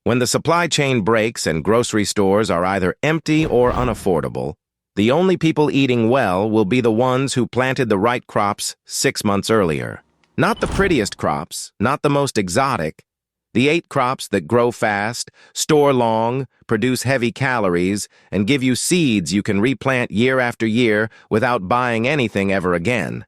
When the supply chain breaks and grocery stores are either empty or unaffordable, the only people eating well will be the ones who planted the right crops 6 months earlier. Not the prettiest crops, not the most exotic. The 8 crops that grow fast, store long, produce heavy calories, and give you seeds you can replant year after year without buying anything ever again.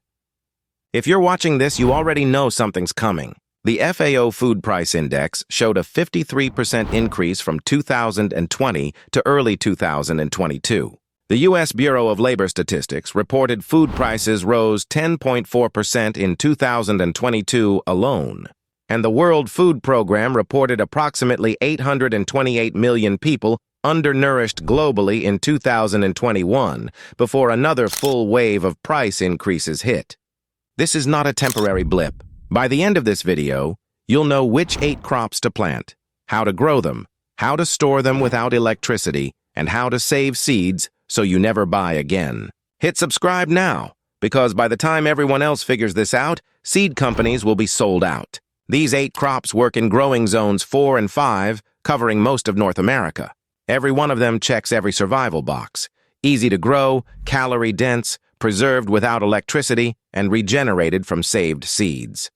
If you're watching this, you already know something's coming. The FAO Food Price Index showed a 53% increase from 2020 to early 2022. The U.S. Bureau of Labor Statistics reported food prices rose 10.4% in 2022 alone, and the World Food Program reported approximately 828 million people undernourished globally in 2021 before another full wave of price increases hit. This is not a temporary blip. By the end of this video, you'll know which 8 crops to plant, how to grow them, how to store them without electricity, and how to save seeds so you never buy again. Hit subscribe now, because by the time everyone else figures this out, seed companies will be sold out. These 8 crops work in growing zones 4 and 5, covering most of North America. Every one of them checks every survival box. Easy to grow, calorie-dense, preserved without electricity, and regenerated from saved seeds.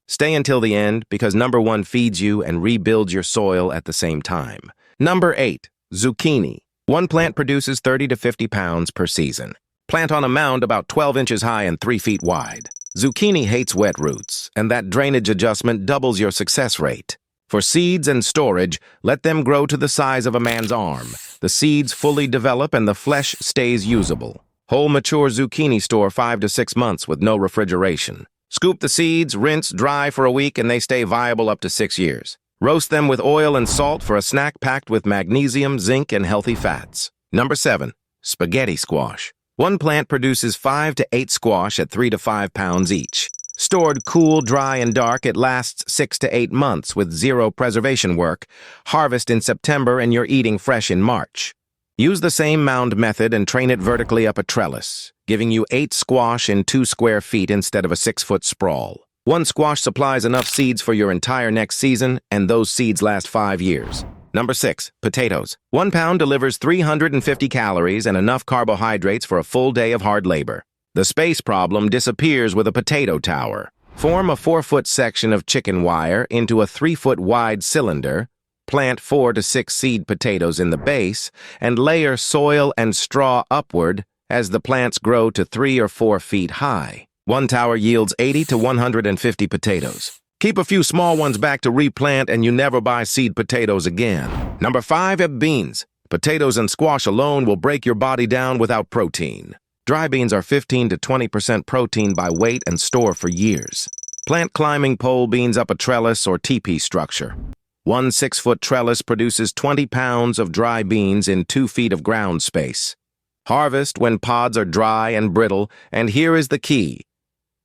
Stay until the end, because number 1 feeds you and rebuilds your soil at the same time. Number 8, zucchini. One plant produces 30 to 50 pounds per season. Plant on a mound about 12 inches high and 3 feet wide. Zucchini hates wet roots, and that drainage adjustment doubles your success rate. For seeds and storage, let them grow to the size of a man's arm. The seeds fully develop and the flesh stays usable. Whole mature zucchini store 5 to 6 months with no refrigeration. Scoop the seeds, rinse, dry for a week, and they stay viable up to 6 years. Roast them with oil and salt for a snack packed with magnesium, zinc, and healthy fats. Number 7, spaghetti squash. One plant produces 5 to 8 squash at 3 to 5 pounds each. Stored cool, dry, and dark, it lasts 6 to 8 months with zero preservation work. Harvest in September and you're eating fresh in March. Use the same mound method and train it vertically up a trellis, giving you 8 squash in 2 square feet instead of a 6-foot sprawl. 1 squash supplies enough seeds for your entire next season, and those seeds last 5 years. Number 6, potatoes. 1 pound delivers 350 calories and enough carbohydrates for a full day of hard labor. The space problem disappears with a potato tower. Form a 4-foot section of chicken wire into a 3-foot wide cylinder, plant 4 to 6 seed potatoes in the base, and layer soil and straw upward as the plants grow to 3 or 4 feet high. 1 tower yields 80 to 150 potatoes. Keep a few small ones back to replant and you never buy seed potatoes again. Number 5, beans. Potatoes and squash alone will break your body down without protein. Dry beans are 15 to 20% protein by weight and store for years. Plant climbing pole beans up a trellis or teepee structure. 1 6-foot trellis produces 20 pounds of dry beans in 2 feet of ground space. Harvest when pods are dry and brittle, and here is the key.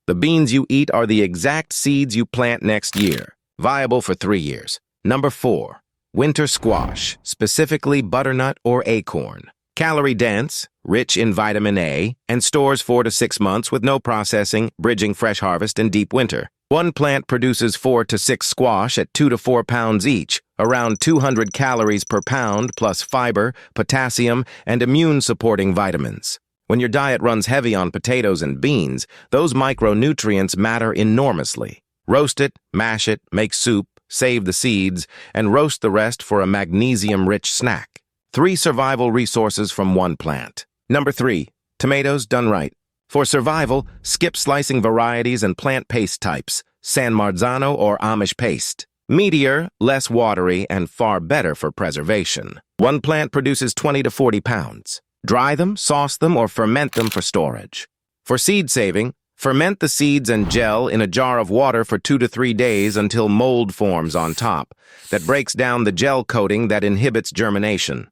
The beans you eat are the exact seeds you plant next year, viable for 3 years. Number 4, winter squash, specifically butternut or acorn. Calorie-dense, rich in vitamin A, and stores 4 to 6 months with no processing, bridging fresh harvest in deep winter. 1 plant produces 4 to 6 squash at 2 to 4 pounds each, around 200 calories per pound, plus fiber, potassium, and immune-supporting vitamins. When your diet runs heavy on potatoes and beans, those micronutrients matter enormously. Roast it, mash it, make soup, save the seeds, and roast the rest for a magnesium-rich snack. 3 survival resources from 1 plant. Number 3, tomatoes done right. For survival, skip slicing varieties and plant paste types, San Marzano or Amish paste. Meatier, less watery, and far better for preservation. 1 plant produces 20 to 40 pounds. Dry them, sauce them, or ferment them for storage. For seed saving, ferment the seeds and gel in a jar of water for 2 to 3 days until mold forms on top that breaks down the gel coating that inhibits germination.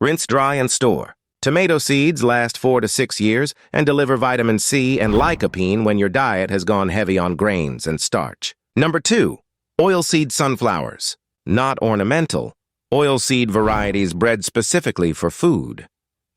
Rinse dry and store. Tomato seeds last 4 to 6 years and deliver vitamin C and lycopene when your diet has gone heavy on grains and starch. Number 2, oilseed sunflowers. Not ornamental. Oilseed varieties bred specifically for food.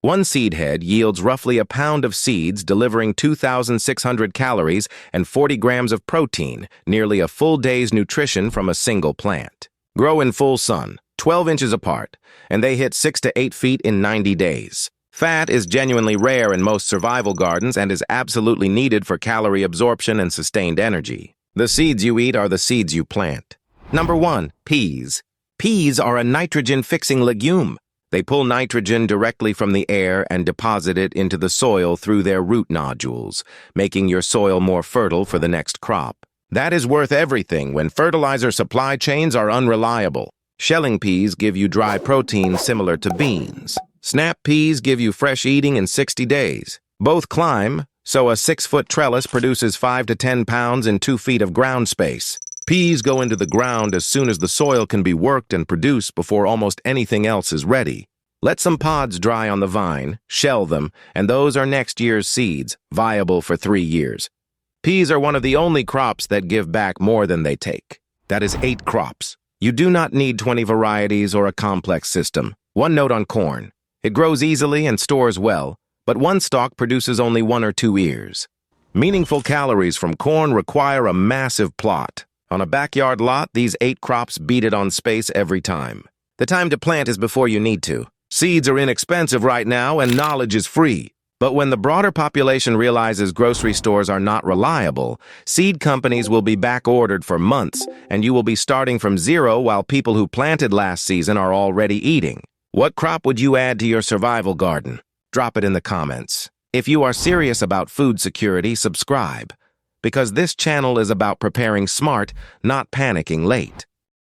1 seed head yields roughly a pound of seeds, delivering 2,600 calories and 40 grams of protein, nearly a full day's nutrition from a single plant. Grow in full sun, 12 inches apart, and they hit 6 to 8 feet in 90 days. Fat is genuinely rare in most survival gardens and is absolutely needed for calorie absorption and sustained energy. The seeds you eat are the seeds you plant. Number 1. Peas. Peas are a nitrogen-fixing legume. They pull nitrogen directly from the air and deposit it into the soil through their root nodules, making your soil more fertile for the next crop. That is worth everything when fertilizer supply chains are unreliable. Shelling peas give you dry protein similar to beans. Snap peas give you fresh eating in 60 days. Both climb, so a 6-foot trellis produces 5 to 10 pounds in 2 feet of ground space. Peas go into the ground as soon as the soil can be worked and produced before almost anything else is ready. Let some pods dry on the vine, shell them, and those are next year's seeds, viable for 3 years. Peas are one of the only crops that give back more than they take. That is 8 crops. You do not need 20 varieties or a complex system. One note on corn. It grows easily and stores well, but one stalk produces only 1 or 2 ears. Meaningful calories from corn require a massive plot. On a backyard lot, these 8 crops beat it on space every time. The time to plant is before you need to. Seeds are inexpensive right now and knowledge is free. But when the broader population realizes grocery stores are not reliable, seed companies will be back-ordered for months, and you will be starting from zero while people who planted last season are already eating. What crop would you add to your survival garden? Drop it in the comments. If you are serious about food security, subscribe, because this channel is about preparing smart, not panicking late.